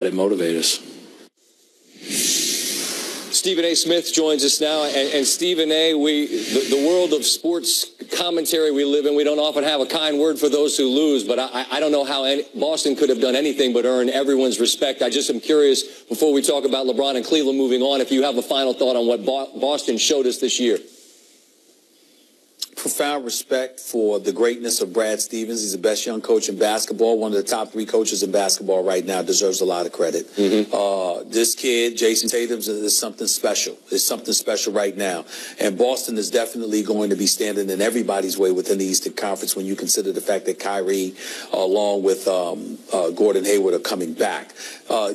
They motivate us. Stephen A. Smith joins us now, and Stephen A., the world of sports commentary we live in, we don't often have a kind word for those who lose, but I don't know how Boston could have done anything but earn everyone's respect. I just am curious, before we talk about LeBron and Cleveland moving on, if you have a final thought on what Boston showed us this year. Profound respect for the greatness of Brad Stevens. He's the best young coach in basketball. One of the top 3 coaches in basketball right now. Deserves a lot of credit. This kid, Jason Tatum, is something special. It's something special right now. And Boston is definitely going to be standing in everybody's way within the Eastern Conference when you consider the fact that Kyrie, along with Gordon Hayward, are coming back.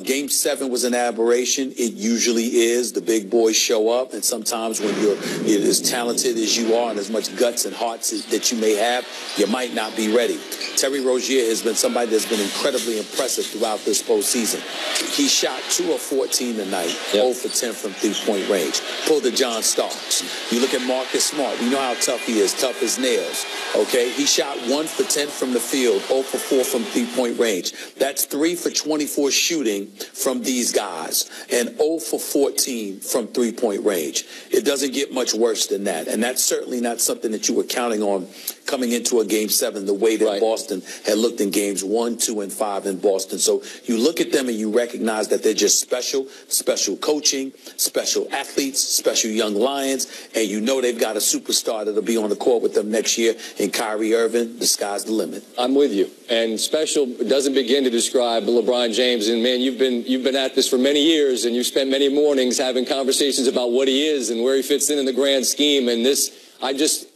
Game 7 was an aberration. It usually is. The big boys show up, and sometimes when you're as talented as you are and as much guts and hearts that you may have, you might not be ready. Terry Rozier has been somebody that's been incredibly impressive throughout this postseason. He shot 2 of 14 tonight, 0 for 10 from three-point range. Pulled the John Starks. You look at Marcus Smart. We know how tough he is, tough as nails. Okay, he shot 1 for 10 from the field, 0 for 4 from three-point range. That's 3 for 24 shooting from these guys, and 0 for 14 from three-point range. It doesn't get much worse than that, and that's certainly not something that you were counting on coming into a Game 7 the way that Boston had looked in games 1, 2, and 5 in Boston. So you look at them and you recognize that they're just special coaching, special athletes, special young Lions, and you know they've got a superstar that'll be on the court with them next year in Kyrie Irving. The sky's the limit. I'm with you. And special doesn't begin to describe LeBron James. And, man, you've been at this for many years, and you've spent many mornings having conversations about what he is and where he fits in the grand scheme. And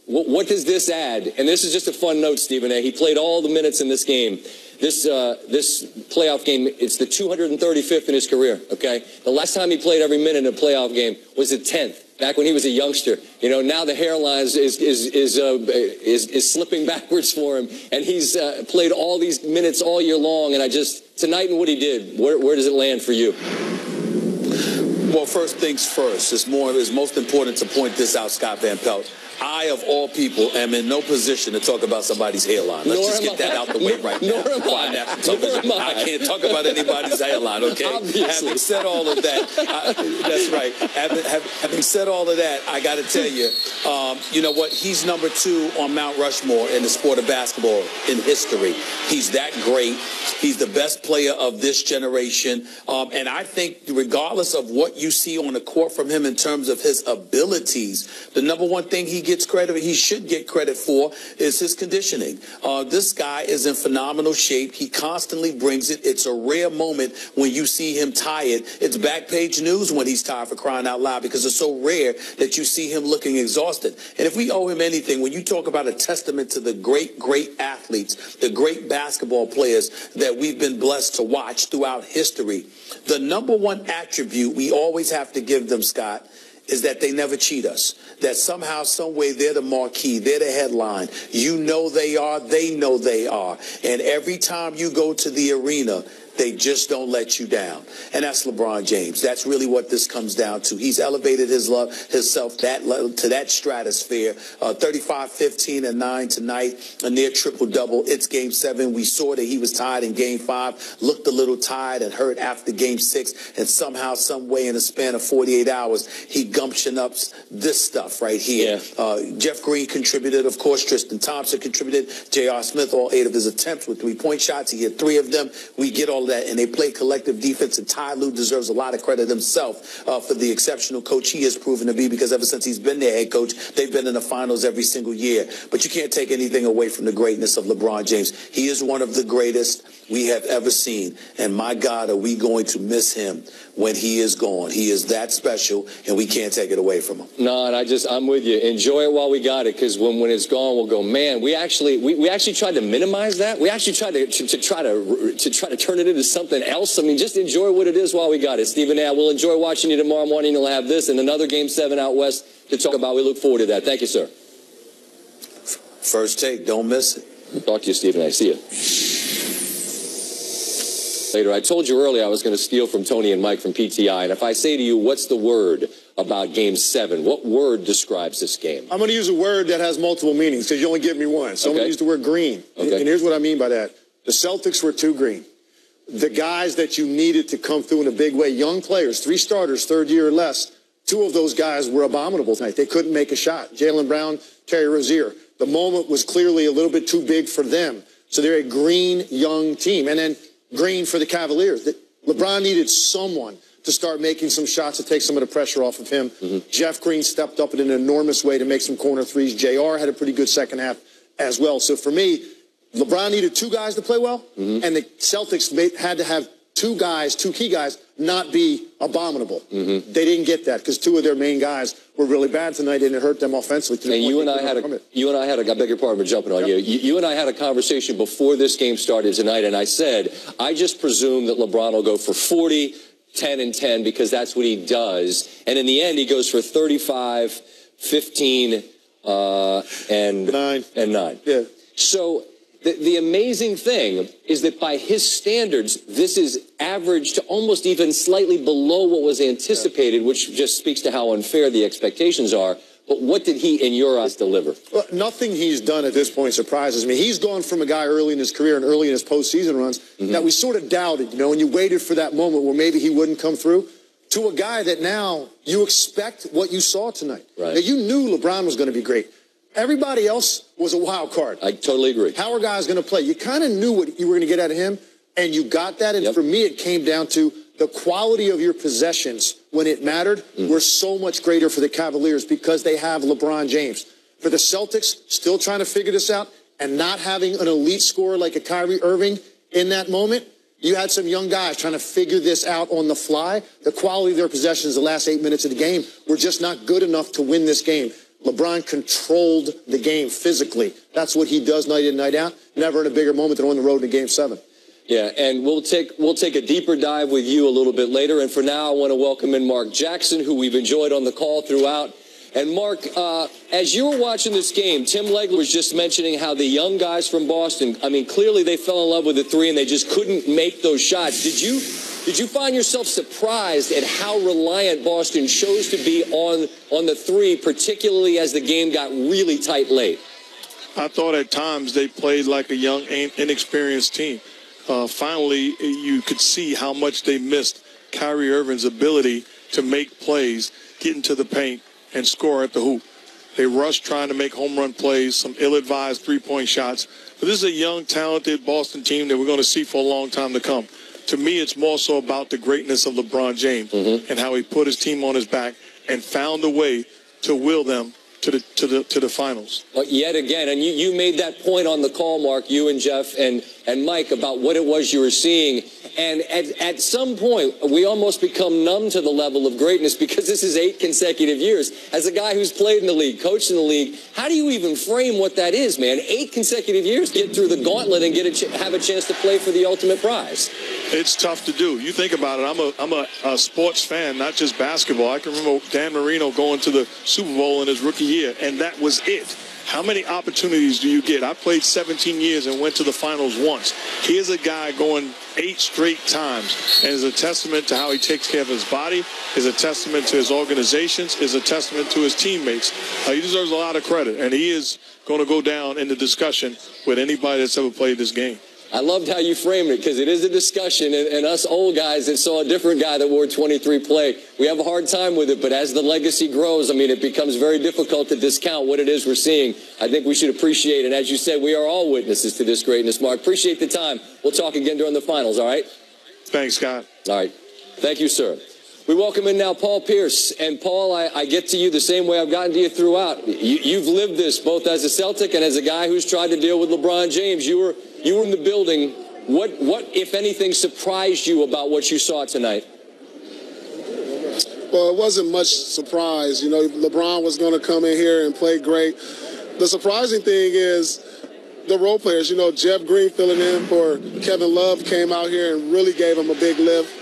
what does this add? And this is just a fun note, Stephen A. He played all the minutes in this game. This playoff game, it's the 235th in his career, okay? The last time he played every minute in a playoff game was the 10th, back when he was a youngster. You know, now the hairline is slipping backwards for him, and he's played all these minutes all year long, and tonight and what he did, where does it land for you? Well, first things first. It's most important to point this out, Scott Van Pelt. I, of all people, am in no position to talk about somebody's hairline. Let's just get that out the way right now. I can't talk about anybody's hairline, okay? Obviously. Having said all of that, that's right. Having said all of that, I got to tell you, you know what? He's number 2 on Mount Rushmore in the sport of basketball in history. He's that great. He's the best player of this generation. And I think regardless of what you see on the court from him in terms of his abilities, the number one thing he should get credit for is his conditioning. This guy is in phenomenal shape. He constantly brings it. It's a rare moment when you see him tired. It's back page news when he's tired, for crying out loud, because it's so rare that you see him looking exhausted. And if we owe him anything, when you talk about a testament to the great athletes, the great basketball players that we've been blessed to watch throughout history, the number one attribute we always have to give them, Scott, is that they never cheat us. That somehow, some way, they're the marquee, they're the headline. You know they are, they know they are. And every time you go to the arena, they just don't let you down. And that's LeBron James. That's really what this comes down to. He's elevated himself to that stratosphere. 35, 15, and 9 tonight, a near triple-double. It's Game 7. We saw that he was tired in Game 5, looked a little tired and hurt after Game 6, and somehow, some way, in a span of 48 hours, he gumption up this stuff right here. Yeah. Jeff Green contributed, of course. Tristan Thompson contributed. J.R. Smith, all 8 of his attempts with 3-point shots. He hit 3 of them. We get all that, and they play collective defense, and Ty Lue deserves a lot of credit himself for the exceptional coach he has proven to be, because ever since he's been their head coach, they've been in the finals every single year. But you can't take anything away from the greatness of LeBron James. He is one of the greatest we have ever seen, and my God, are we going to miss him when he is gone. He is that special, and we can't take it away from him. No, and I'm with you. Enjoy it while we got it, because when it's gone, we'll go, man, we actually tried to minimize that. We actually tried to turn it into something else. I mean, just enjoy what it is while we got it. Stephen A., we'll enjoy watching you tomorrow morning. You'll have this and another Game 7 out west to talk about. We look forward to that. Thank you, sir. First take. Don't miss it. Talk to you, Stephen A. See you. Later. I told you earlier I was going to steal from Tony and Mike from PTI, and if I say to you, what's the word about Game 7? What word describes this game? I'm going to use a word that has multiple meanings, because you only give me one. So I'm going to use the word green. Okay. And here's what I mean by that. The Celtics were too green. the guys that you needed to come through in a big way, young players, 3 starters, third year or less, 2 of those guys were abominable tonight. They couldn't make a shot. Jaylen Brown, Terry Rozier. The moment was clearly a little bit too big for them. So they're a green, young team. And then green for the Cavaliers. LeBron needed someone to start making some shots to take some of the pressure off of him. Jeff Green stepped up in an enormous way to make some corner threes. JR had a pretty good second half as well. So for me, LeBron needed 2 guys to play well, and the Celtics had to have 2 key guys, not be abominable. They didn't get that because 2 of their main guys were really bad tonight, and it hurt them offensively. And you and I had I beg your pardon for jumping on you. You and I had a conversation before this game started tonight, and I said, I just presume that LeBron will go for 40, 10 and 10 because that's what he does. And in the end, he goes for 35, 15, and 9. Yeah. So the amazing thing is that by his standards, this is average to almost even slightly below what was anticipated, which just speaks to how unfair the expectations are. But what did he, in your eyes, deliver? Well, nothing he's done at this point surprises me. He's gone from a guy early in his career and early in his postseason runs that we sort of doubted, and you waited for that moment where maybe he wouldn't come through, to a guy that now you expect what you saw tonight. Right. Now, you knew LeBron was going to be great. Everybody else was a wild card. I totally agree. How are guys going to play? You kind of knew what you were going to get out of him, and you got that. And for me, it came down to the quality of your possessions when it mattered were so much greater for the Cavaliers because they have LeBron James. For the Celtics, still trying to figure this out and not having an elite scorer like a Kyrie Irving in that moment, you had some young guys trying to figure this out on the fly. The quality of their possessions the last 8 minutes of the game were just not good enough to win this game. LeBron controlled the game physically. That's what he does night in, night out. Never in a bigger moment than on the road in Game 7. Yeah, and we'll take a deeper dive with you a little bit later. And for now, I want to welcome in Mark Jackson, who we've enjoyed on the call throughout. And Mark, as you were watching this game, Tim Legler was just mentioning how the young guys from Boston, I mean, clearly they fell in love with the 3 and they just couldn't make those shots. Did you find yourself surprised at how reliant Boston chose to be on the 3, particularly as the game got really tight late? I thought at times they played like a young, inexperienced team. Finally, you could see how much they missed Kyrie Irving's ability to make plays, get into the paint, and score at the hoop. They rushed trying to make home run plays, some ill-advised three-point shots. But this is a young, talented Boston team that we're going to see for a long time to come. To me, it's more so about the greatness of LeBron James and how he put his team on his back and found a way to will them to the finals. Yet again, and you made that point on the call, Mark, you and Jeff and Mike, about what it was you were seeing. And at some point, we almost become numb to the level of greatness because this is 8 consecutive years. As a guy who's played in the league, coached in the league, how do you even frame what that is, man? 8 consecutive years, get through the gauntlet and have a chance to play for the ultimate prize. It's tough to do. You think about it. I'm a sports fan, not just basketball. I can remember Dan Marino going to the Super Bowl in his rookie year, and that was it. How many opportunities do you get? I played 17 years and went to the finals once. Here's a guy going 8 straight times, and is a testament to how he takes care of his body, is a testament to his organizations, is a testament to his teammates. He deserves a lot of credit, and he is going to go down in the discussion with anybody that's ever played this game. I loved how you framed it because it is a discussion, and us old guys that saw a different guy that wore 23 play, we have a hard time with it, but as the legacy grows, I mean, it becomes very difficult to discount what it is we're seeing. I think we should appreciate it. And as you said, we are all witnesses to this greatness, Mark. Appreciate the time. We'll talk again during the finals, all right? Thanks, Scott. All right. Thank you, sir. We welcome in now Paul Pierce. And, Paul, I get to you the same way I've gotten to you throughout. You've lived this both as a Celtic and as a guy who's tried to deal with LeBron James. You were in the building. What, if anything, surprised you about what you saw tonight? Well, it wasn't much surprise. You know, LeBron was going to come in here and play great. The surprising thing is the role players. You know, Jeff Green filling in for Kevin Love came out here and really gave him a big lift.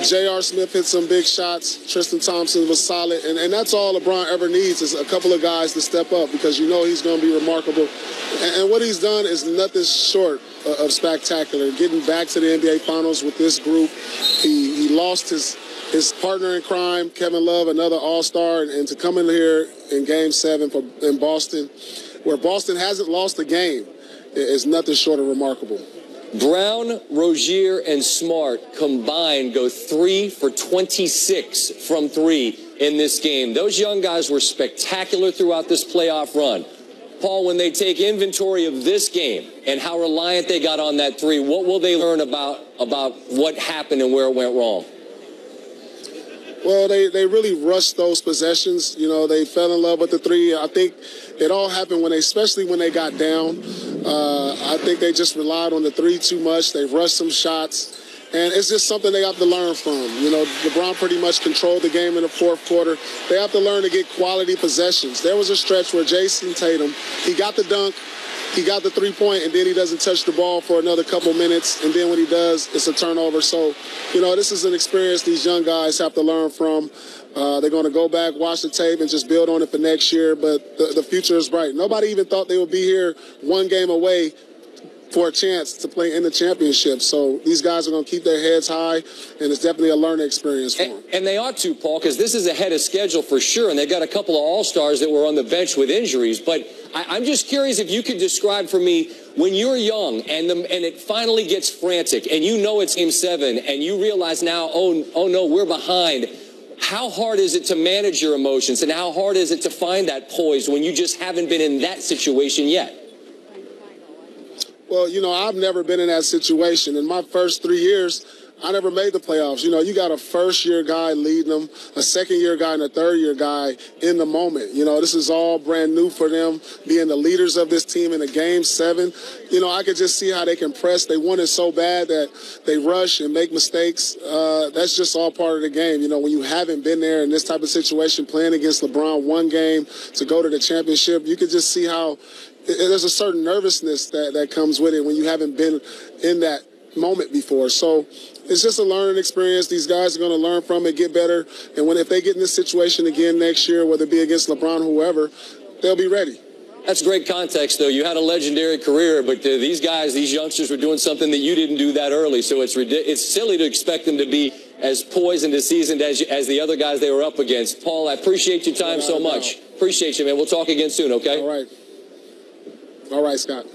J.R. Smith hit some big shots. Tristan Thompson was solid. And that's all LeBron ever needs is a couple of guys to step up because you know he's going to be remarkable. And what he's done is nothing short of spectacular. Getting back to the NBA Finals with this group, he lost his partner in crime, Kevin Love, another all-star, and to come in here in Game 7 in Boston, where Boston hasn't lost a game, is nothing short of remarkable. Brown, Rozier, and Smart combined go 3 for 26 from 3 in this game. Those young guys were spectacular throughout this playoff run. Paul, when they take inventory of this game and how reliant they got on that 3, what will they learn about what happened and where it went wrong? Well, they really rushed those possessions. You know, they fell in love with the 3. I think it all happened especially when they got down. I think they just relied on the 3 too much. They rushed some shots. And it's just something they have to learn from. You know, LeBron pretty much controlled the game in the fourth quarter. They have to learn to get quality possessions. There was a stretch where Jason Tatum, he got the dunk, he got the 3-point, and then he doesn't touch the ball for another couple minutes. And then when he does, it's a turnover. So, you know, this is an experience these young guys have to learn from. They're going to go back, watch the tape, and just build on it for next year. But the future is bright. Nobody even thought they would be here one game away for a chance to play in the championship. So these guys are going to keep their heads high, and it's definitely a learning experience for them. And they ought to, Paul, because this is ahead of schedule for sure, and they've got a couple of all-stars that were on the bench with injuries. But I'm just curious if you could describe for me, when you're young and it finally gets frantic, and you know it's Game 7, and you realize now, oh no, we're behind. How hard is it to manage your emotions, and how hard is it to find that poise when you just haven't been in that situation yet? Well, you know, I've never been in that situation. In my first 3 years, I never made the playoffs. You know, you got a first-year guy leading them, a second-year guy, and a third-year guy in the moment. You know, this is all brand new for them, being the leaders of this team in a Game 7. You know, I could just see how they can press. They want it so bad that they rush and make mistakes. That's just all part of the game. You know, when you haven't been there in this type of situation, playing against LeBron one game to go to the championship, you could just see how there's a certain nervousness that comes with it when you haven't been in that moment before. So it's just a learning experience. These guys are going to learn from it, get better. And if they get in this situation again next year, whether it be against LeBron or whoever, they'll be ready. That's great context, though. You had a legendary career, but these guys, these youngsters were doing something that you didn't do that early. So it's silly to expect them to be as poised and as seasoned as the other guys they were up against. Paul, I appreciate your time so much. Appreciate you, man. We'll talk again soon, okay? All right. All right, Scott.